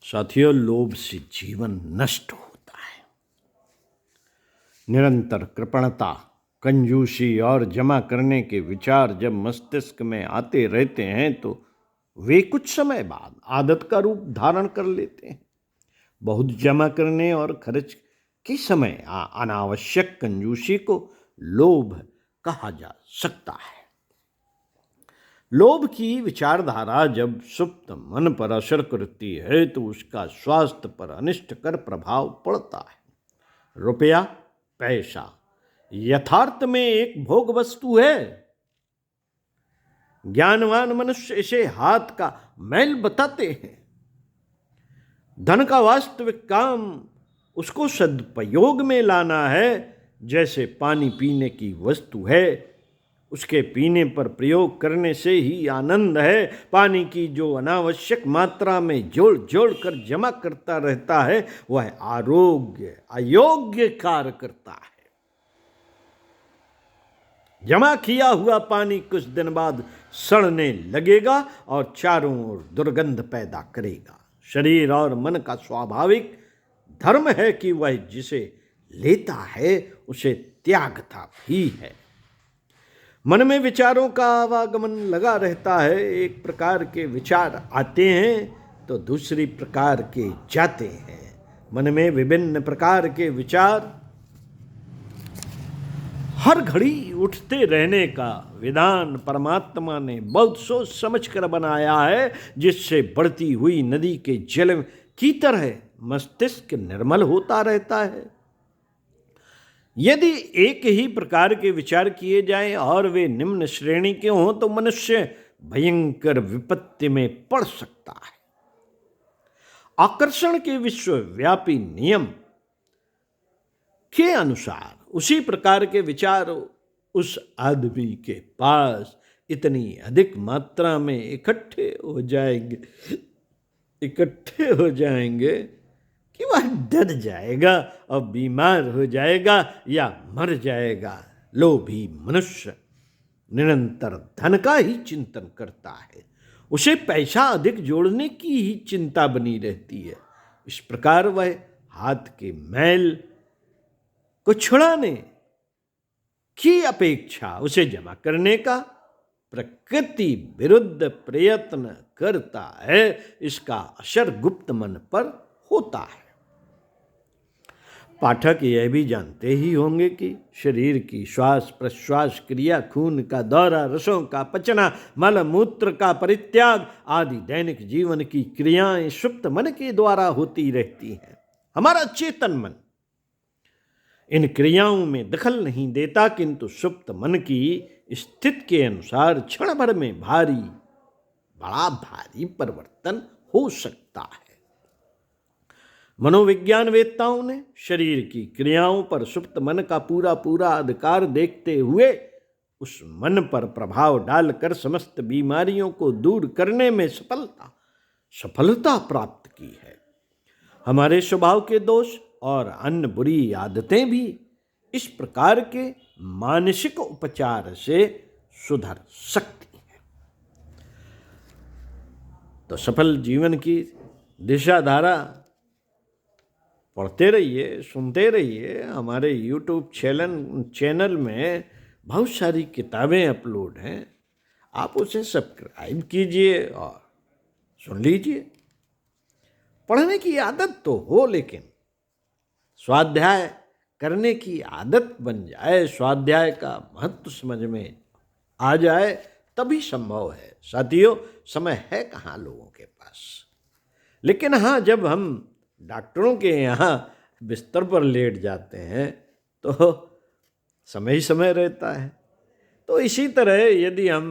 साथियों, लोभ से जीवन नष्ट होता है। निरंतर कृपणता, कंजूसी और जमा करने के विचार जब मस्तिष्क में आते रहते हैं तो वे कुछ समय बाद आदत का रूप धारण कर लेते हैं। बहुत जमा करने और खर्च के समय अनावश्यक कंजूसी को लोभ कहा जा सकता है। लोभ की विचारधारा जब सुप्त मन पर असर करती है तो उसका स्वास्थ्य पर अनिष्टकर प्रभाव पड़ता है। रुपया, पैसा यथार्थ में एक भोग वस्तु है। ज्ञानवान मनुष्य इसे हाथ का मैल बताते हैं। धन का वास्तविक काम उसको सदुपयोग में लाना है। जैसे पानी पीने की वस्तु है, उसके पीने पर प्रयोग करने से ही आनंद है। पानी की जो अनावश्यक मात्रा में जोड़ जोड़ कर जमा करता रहता है वह अयोग्य कार्य करता है। जमा किया हुआ पानी कुछ दिन बाद सड़ने लगेगा और चारों ओर दुर्गंध पैदा करेगा। शरीर और मन का स्वाभाविक धर्म है कि वह जिसे लेता है उसे त्यागता भी है। मन में विचारों का आवागमन लगा रहता है। एक प्रकार के विचार आते हैं तो दूसरी प्रकार के जाते हैं। मन में विभिन्न प्रकार के विचार हर घड़ी उठते रहने का विधान परमात्मा ने बहुत सोच समझ कर बनाया है, जिससे बढ़ती हुई नदी के जल की तरह मस्तिष्क निर्मल होता रहता है। यदि एक ही प्रकार के विचार किए जाएं और वे निम्न श्रेणी के हों तो मनुष्य भयंकर विपत्ति में पड़ सकता है। आकर्षण के विश्वव्यापी नियम के अनुसार उसी प्रकार के विचार उस आदमी के पास इतनी अधिक मात्रा में इकट्ठे हो जाएंगे कि वह डर जाएगा और बीमार हो जाएगा या मर जाएगा। लोभी मनुष्य निरंतर धन का ही चिंतन करता है। उसे पैसा अधिक जोड़ने की ही चिंता बनी रहती है। इस प्रकार वह हाथ के मैल को छुड़ाने की अपेक्षा उसे जमा करने का प्रकृति विरुद्ध प्रयत्न करता है। इसका असर गुप्त मन पर होता है। पाठक यह भी जानते ही होंगे कि शरीर की श्वास प्रश्वास क्रिया, खून का दौरा, रसों का पचना, मल मूत्र का परित्याग आदि दैनिक जीवन की क्रियाएं सुप्त मन के द्वारा होती रहती हैं। हमारा चेतन मन इन क्रियाओं में दखल नहीं देता, किंतु सुप्त मन की स्थिति के अनुसार क्षण भर में बड़ा भारी परिवर्तन हो सकता है। मनोविज्ञान वेत्ताओं ने शरीर की क्रियाओं पर सुप्त मन का पूरा अधिकार देखते हुए उस मन पर प्रभाव डालकर समस्त बीमारियों को दूर करने में सफलता प्राप्त की है। हमारे स्वभाव के दोष और अन्य बुरी आदतें भी इस प्रकार के मानसिक उपचार से सुधर सकती हैं। तो सफल जीवन की दिशा धारा पढ़ते रहिए, सुनते रहिए। हमारे YouTube चैनल में बहुत सारी किताबें अपलोड हैं। आप उसे सब्सक्राइब कीजिए और सुन लीजिए। पढ़ने की आदत तो हो, लेकिन स्वाध्याय करने की आदत बन जाए, स्वाध्याय का महत्व समझ में आ जाए, तभी संभव है। साथियों, समय है कहाँ लोगों के पास। लेकिन हाँ, जब हम डॉक्टरों के यहाँ बिस्तर पर लेट जाते हैं तो समय ही समय रहता है। तो इसी तरह यदि हम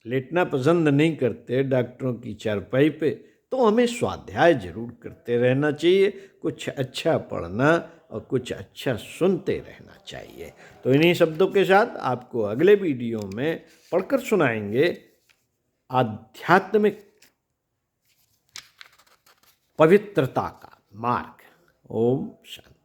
लेटना पसंद नहीं करते डॉक्टरों की चारपाई पे, तो हमें स्वाध्याय जरूर करते रहना चाहिए। कुछ अच्छा पढ़ना और कुछ अच्छा सुनते रहना चाहिए। तो इन्हीं शब्दों के साथ आपको अगले वीडियो में पढ़कर सुनाएंगे आध्यात्मिक पवित्रता का मार्ग। ओम शांति।